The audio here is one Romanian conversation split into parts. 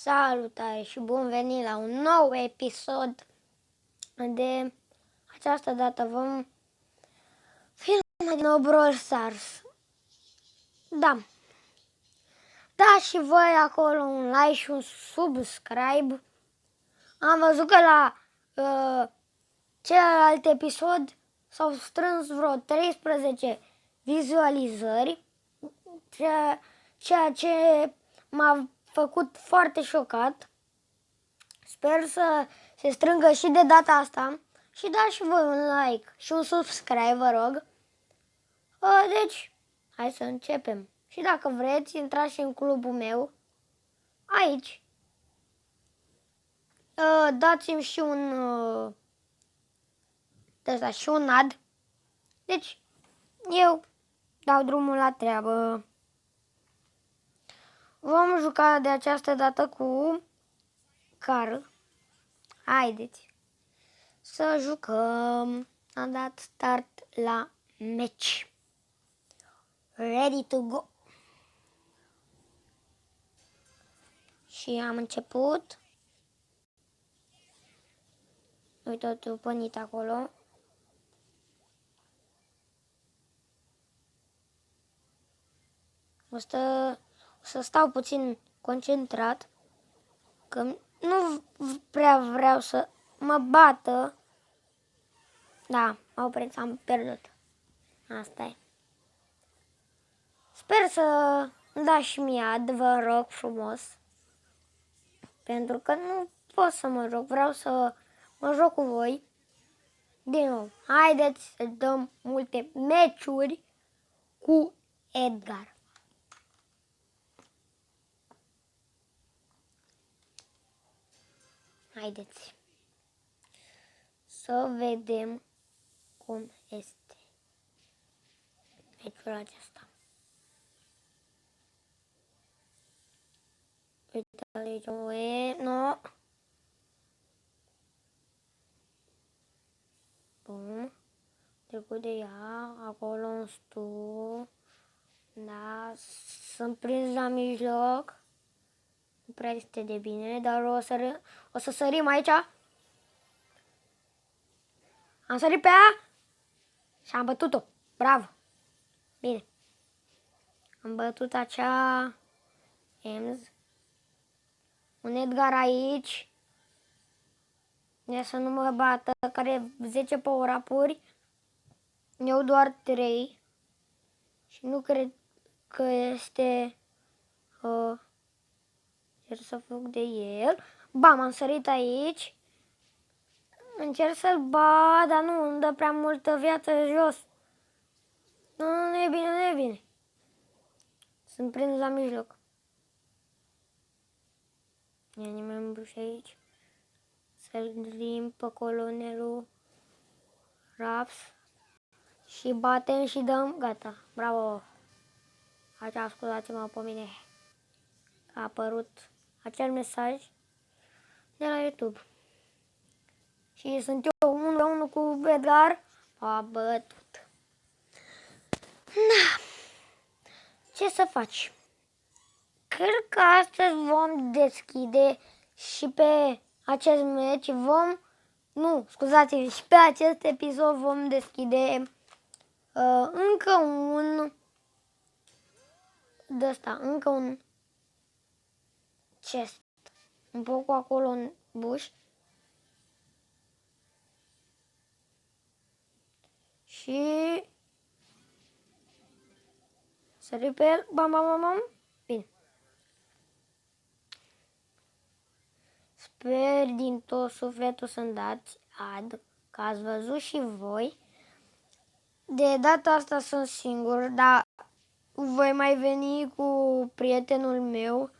Salutare și bun venit la un nou episod. De această dată vom filma din nou Brawl Stars. Da. Da și voi acolo un like și un subscribe. Am văzut că la celălalt episod s-au strâns vreo 13 vizualizări, ceea ce m-a făcut foarte șocat. Sper să se strângă și de data asta. Și dați și voi un like și un subscribe, vă rog. Deci, hai să începem. Și dacă vreți, intrați și în clubul meu. Aici. Dați-mi și și un ad. Deci, eu dau drumul la treabă. Vom juca de această dată cu Carl. Haideți să jucăm. Am dat start la match. Ready to go. Și am început. Uite-o pănit acolo. O să stau puțin concentrat, că nu prea vreau să mă bată. Da, m-au prins, am pierdut. Asta e. Sper să dați și mie ad, vă rog frumos. Pentru că nu pot să mă joc, vreau să mă joc cu voi. Din nou, haideți să dăm multe meciuri cu Edgar. Haideți să vedem cum este meciul acesta. Uite-l aici, nu. Bun. Trecut de ea, acolo un stu. Da, sunt prins la mijloc. Nu prea este de bine, dar o să sărim aici. Am sărit pe ea și am bătut-o. Bravo! Bine. Am bătut acea Ems. Un Edgar aici. E să nu mă bată, care 10 power-up-uri. Eu doar 3. Și nu cred că este... Încerc să fug de el. Bam, am sărit aici. Încerc să-l bat, dar nu, îmi dă prea multă viață jos. Nu e bine, nu e bine. Sunt prins la mijloc. E nimeni în bruș aici. Sărim pe colonelul Raps. Și batem și dăm. Gata, bravo. Așa, scuzați-mă pe mine. A apărut acel mesaj de la YouTube. Și sunt eu 1-1 cu Edgar. A bătut. Da. Ce să faci? Cred că astăzi vom deschide și pe acest meci și pe acest episod vom deschide încă un încă un chest. Un pic acolo în buș. Și sări pe el. Bam, bam, bam, bam. Bine. Sper din tot sufletul să-mi dați ad, că ați văzut și voi. De data asta sunt singur, dar voi mai veni cu prietenul meu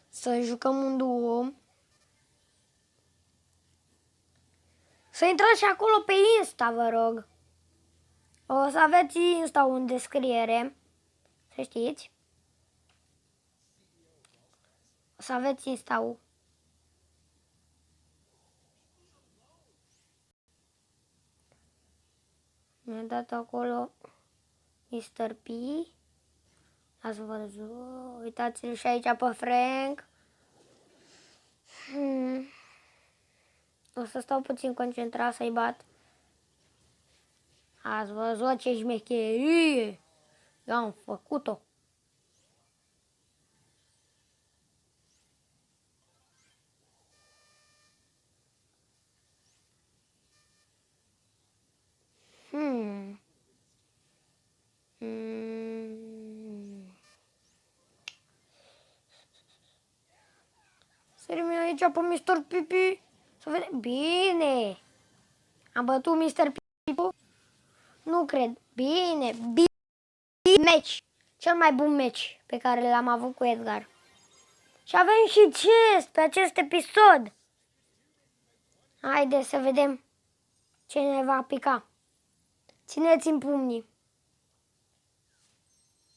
să jucăm un duo. Să intrați și acolo pe Insta, vă rog. O să aveți Insta în descriere, să știți. O să aveți Insta-ul. Mi-a dat acolo Mr. P. Ați văzut? Uitați-l și aici pe Frank. O să stau puțin concentrat să-i bat. Ați văzut ce șmecherie? Eu am făcut-o. Sărim aici pe Mr. Pipi. Să vedem. Bine. Am bătut Mr. Pipi? Nu cred. Bine. Meci. Cel mai bun meci pe care l-am avut cu Edgar. Și avem și chest pe acest episod. Haide să vedem ce ne va pica. Țineți-mi pumnii.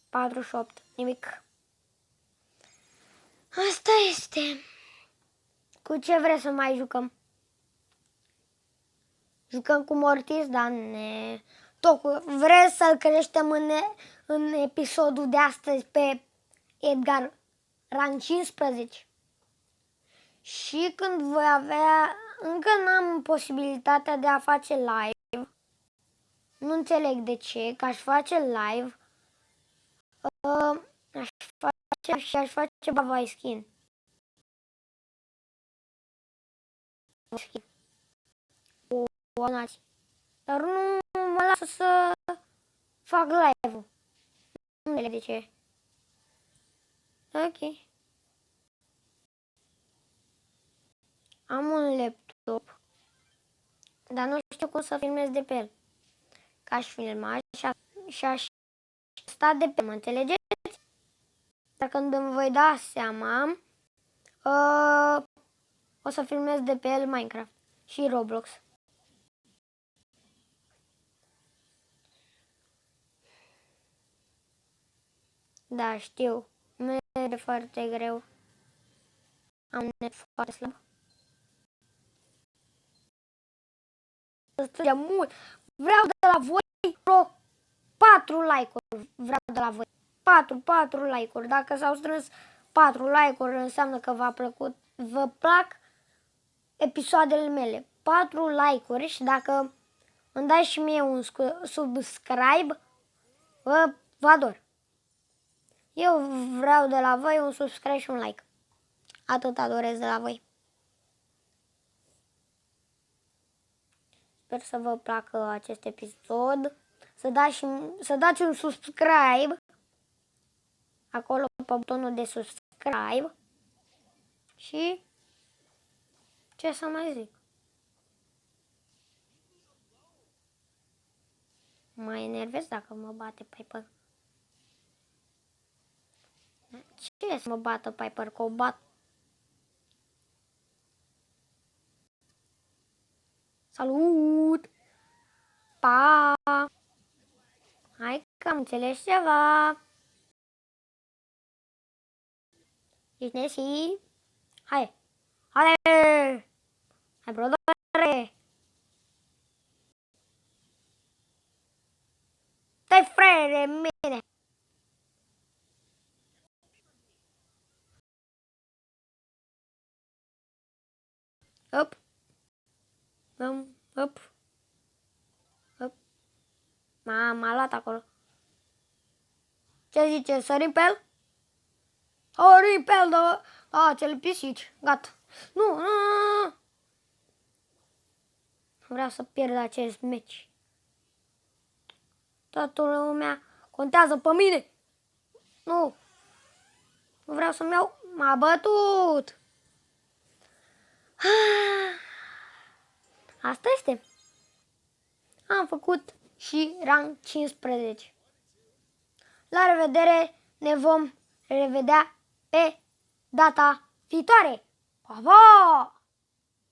48. Nimic. Asta este. Cu ce vreți să mai jucăm? Jucăm cu Mortis, dar vreți să-l creștem în episodul de astăzi pe Edgar rang 15. Și când voi avea... Încă n-am posibilitatea de a face live. Nu înțeleg de ce, că aș face live. Aș face Bavai Skin. Dar nu mă lasă să fac live-ul. Nu înțeleg de ce. Ok. Am un laptop, dar nu știu cum să filmez de pe el. Că aș filma și aș sta de pe el, mă înțelegeți? Dar când îmi voi da seama, o să filmez de pe el Minecraft și Roblox. Da, știu. Merge foarte greu. Am net foarte slab. Mult. Vreau de la voi 4 like-uri. Vreau de la voi 4 like-uri. Dacă s-au strâns 4 like-uri, înseamnă că v-a plăcut. Vă plac episoadele mele. 4 like-uri și dacă îmi dai și mie un subscribe, vă ador. Eu vreau de la voi un subscribe și un like. Atât adorez de la voi. Sper să vă placă acest episod. Să dați un subscribe acolo pe butonul de subscribe. Și ce să mai zic? Mă enervez dacă mă bate Piper. Ce să mă bată Piper, că o bat? Salut! Pa! Hai că am înțeles ceva. Ești Nessie? Hai! Hai! Hai, brodare! Stai frere mine! Up! Up! Up! M-a luat acolo. Ce zice? Sărim pe el? Sărim pe el, da, cele pisici. Gata. Nu. Vreau să pierd acest meci. Toată lumea contează pe mine. Nu. Nu vreau să-mi iau. M-a bătut. Asta este. Am făcut și rang 15. La revedere, ne vom revedea pe data viitoare. Pa, pa!